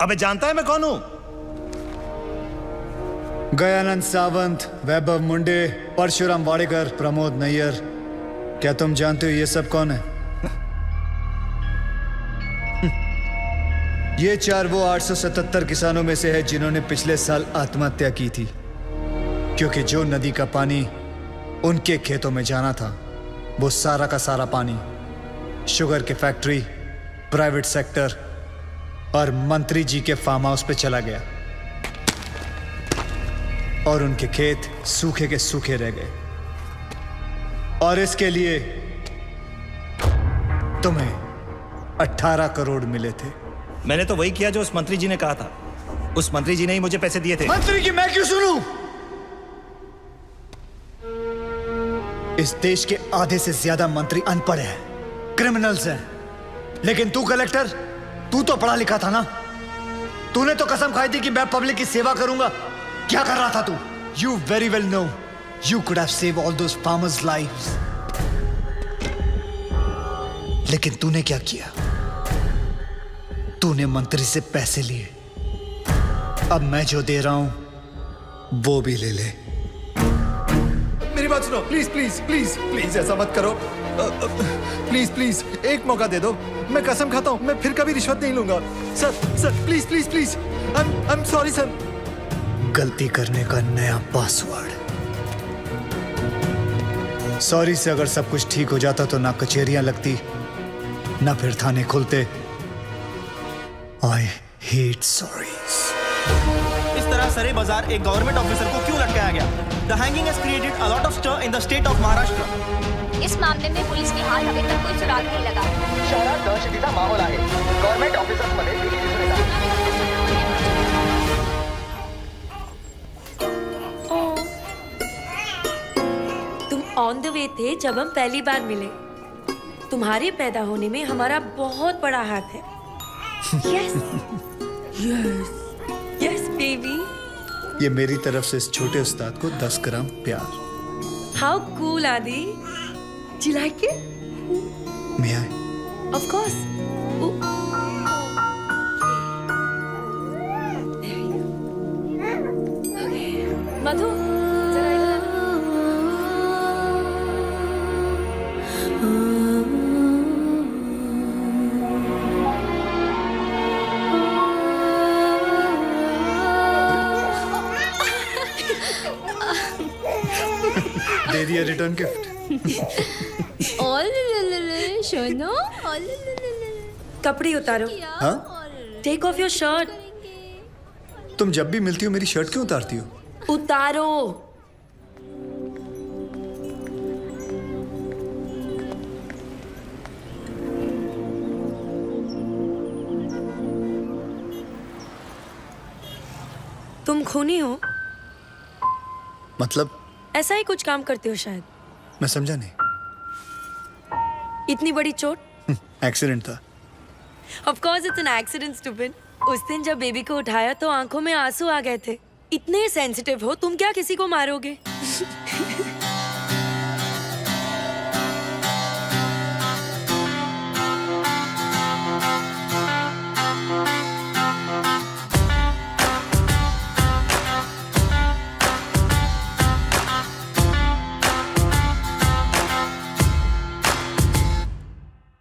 अबे जानता है मैं कौन हूं? गयानंद सावंत, वैभव मुंडे, परशुराम वाडेकर, प्रमोद नैयर। क्या तुम जानते हो ये सब कौन है? ये चार वो 877 किसानों में से है जिन्होंने पिछले साल आत्महत्या की थी, क्योंकि जो नदी का पानी उनके खेतों में जाना था वो सारा का सारा पानी शुगर के फैक्ट्री, प्राइवेट सेक्टर और मंत्री जी के फार्म हाउस पे चला गया और उनके खेत सूखे के सूखे रह गए। और इसके लिए तुम्हें 18 करोड़ मिले थे। मैंने तो वही किया जो उस मंत्री जी ने कहा था। उस मंत्री जी ने ही मुझे पैसे दिए थे। मंत्री की मैं क्यों सुनूं? इस देश के आधे से ज्यादा मंत्री अनपढ़ हैं, क्रिमिनल्स हैं। लेकिन तू कलेक्टर, तू तो पढ़ा लिखा था ना? तूने तो कसम खाई थी कि मैं पब्लिक की सेवा करूंगा। क्या कर रहा था तू? You very well know you could have saved all those farmers' lives. लेकिन तूने क्या किया? तूने मंत्री से पैसे लिए। अब मैं जो दे रहा हूं वो भी ले ले। मेरी बात सुनो, प्लीज प्लीज प्लीज प्लीज ऐसा मत करो। प्लीज प्लीज एक मौका दे दो। मैं कसम खाता हूं मैं फिर कभी रिश्वत नहीं लूंगा। Sir sir please please please. I am sorry sir. गलती करने का नया पासवर्ड। सॉरी से अगर सब कुछ ठीक हो जाता तो ना कचहरियां लगती, ना फिर थाने खुलते। I hate sorries. इस तरह सरे बाजार एक गवर्नमेंट ऑफिसर को क्यों लटकाया गया? The hanging has created a lot of stir in the state of Maharashtra. इस मामले में पुलिस के हाथ अभी तक कोई सुराग नहीं लगा। शहरात दहशतीचा माहोल आहे। गव्हर्नमेंट ऑफिसर्समध्ये भीती दिसून येत आहे। तुम ऑन द वे थे जब हम पहली बार मिले। तुम्हारे पैदा होने में हमारा बहुत बड़ा हाथ है। Yes yes yes baby. ये मेरी तरफ से इस छोटे उस्ताद को 10 ग्राम प्यार। How cool Aadi. Do you like it? May I? Of course. Madhu जरा इधर आ। दे दिया रिटर्न गिफ्ट। सुनो। कपड़े उतारो। हाँ? Take off your shirt. तुम जब भी मिलती हो मेरी शर्ट क्यों उतारती हो? उतारो। तुम खूनी हो? मतलब? ऐसा ही कुछ काम करते हो शायद। मैं समझा नहीं। इतनी बड़ी चोट? एक्सीडेंट था। Of course it's an accident, stupid. उस दिन जब बेबी को उठाया तो आंखों में आंसू आ गए थे। इतने सेंसिटिव हो तुम, क्या किसी को मारोगे?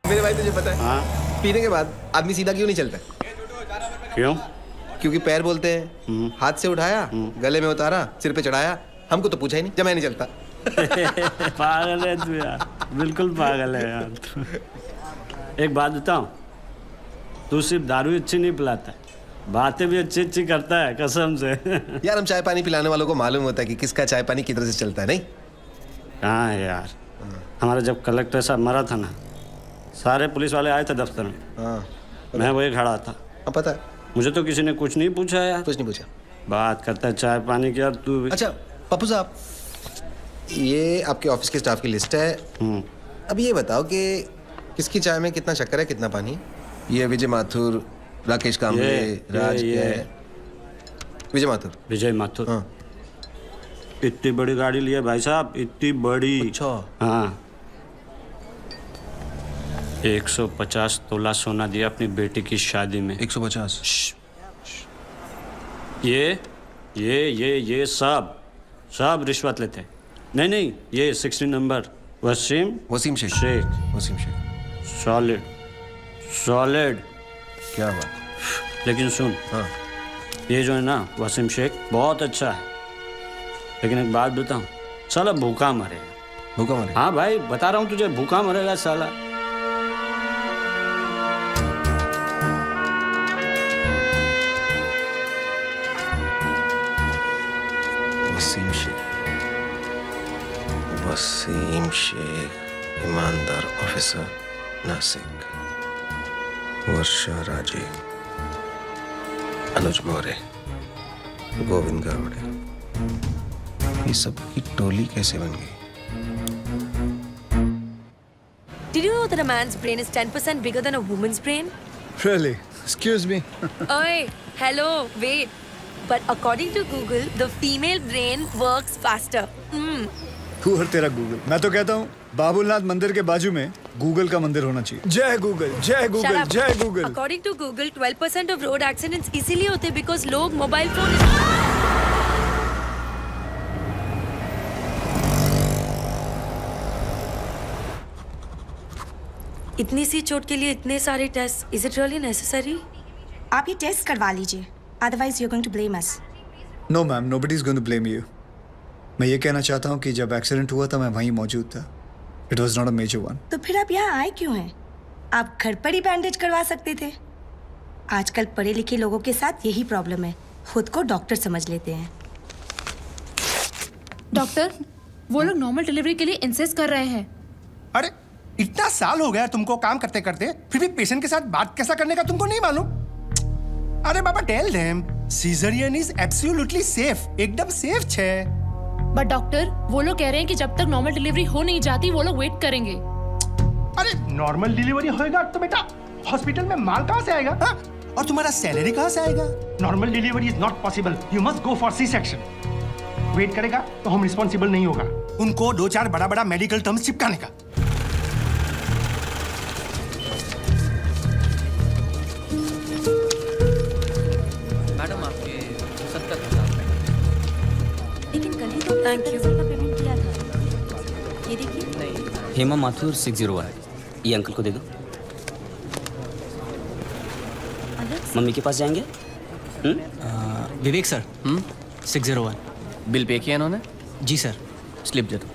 मेरे भाई तुझे पता है पीने के बाद आदमी सीधा क्यों नहीं चलता? क्यों? क्योंकि पैर बोलते हैं। हाथ से उठाया, गले में उतारा, सिर पे चढ़ाया, हमको तो पूछा ही नहीं जब मैं नहीं चलता। पागल है तू यार, बिल्कुल पागल है यार तू। एक बात बताऊं, तू सिर्फ दारू अच्छी नहीं पिलाता है, बातें भी अच्छी अच्छी करता है कसम से। यार हम चाय पानी पिलाने वालों को मालूम होता है कि किसका चाय पानी किधर से चलता है। नहीं हाँ यार, हमारा जब कलेक्टर साहब मरा था ना, सारे पुलिस वाले आए थे दफ्तर में। मैं वही खड़ा था। पता है मुझे तो किसी ने कुछ नहीं पूछा यार। कुछ नहीं पूछा। बात करता है चाय पानी की यार तू भी। अच्छा पप्पू साहब, ये आपके ऑफिस के स्टाफ की लिस्ट है। अब ये बताओ कि किसकी चाय में कितना शक्कर है कितना पानी? ये विजय माथुर, राकेश कांबळे, राज विजय माथुर। विजय माथुर। हाँ। इतनी बड़ी गाड़ी ली है भाई साहब, इतनी बड़ी। अच्छा। हाँ, 150 तोला सोना दिया अपनी बेटी की शादी में। 150? ये सब रिश्वत लेते हैं। नहीं, ये 16 नंबर वसीम शेख। शेख वसीम शेख। सॉलिड। क्या बात। लेकिन सुन, हाँ। ये जो है ना वसीम शेख बहुत अच्छा है, लेकिन एक बात बताऊं, साला भूखा मरेगा। भूखा मरे? हाँ भाई, बता रहा हूँ तुझे, भूखा मरेगा साला। वसीम शेख, ईमानदार ऑफिसर, नासिक। वर्षा राजे, अनुज मौर्य, गोविंद गावड़े, ये सब की टोली कैसे बन गई? Did you know that a man's brain is 10% bigger than a woman's brain? Really? Excuse me. Oi, hello, wait. But according to Google, the female brain works faster. तू और तेरा गूगल। मैं तो कहता हूँ बाबुलनाथ मंदिर के बाजू में गूगल का मंदिर होना चाहिए। जय गूगल, जय Shut गूगल, up. जय Google. According to Google, 12% of road accidents इसीलिए होते because लोग मोबाइल फोन इतनी सी चोट के लिए इतने सारे test, is it really necessary? आप ये टेस्ट करवा लीजिए, otherwise you are going to blame us. No ma'am, nobody is going to blame you. मैं ये कहना चाहता हूँ कि जब एक्सीडेंट हुआ था मैं वहीं मौजूद था। It was not a major one. तो फिर आप यहाँ आए क्यों हैं? आप घर पर ही बैंडेज करवा सकते थे। आजकल पढ़े लिखे लोगों के साथ यही प्रॉब्लम है, खुद को डॉक्टर समझ लेते हैं। डॉक्टर, वो लोग नॉर्मल डिलीवरी के लिए इंसिस्ट कर रहे हैं। अरे इतना साल हो गया तुमको काम करते करते, फिर भी पेशेंट के साथ बात कैसा करने का तुमको नहीं मालूम? अरे बाबा, tell them caesarean is absolutely safe, एकदम सेफ छे। बट डॉक्टर, वो लोग कह रहे हैं कि जब तक नॉर्मल डिलीवरी हो नहीं जाती वो लोग वेट करेंगे। अरे नॉर्मल डिलीवरी होएगा तो बेटा हॉस्पिटल में माल कहाँ से आएगा? हा? और तुम्हारा सैलरी कहाँ से आएगा? Normal delivery is not possible, you must go for C section. Wait करेगा तो हम रिस्पॉन्सिबल नहीं होगा। उनको 2-4 बड़ा मेडिकल टर्म्स चिपकाने का। मैडम, आपके 70,000। लेकिन कल ही तो थैंक यू का पेमेंट किया था। ये देखिए। हेमा माथुर 601, ये अंकल को दे दो। मम्मी के पास जाएंगे? विवेक सर, 601। बिल पे किया इन्होंने? जी सर। स्लिप दे दो।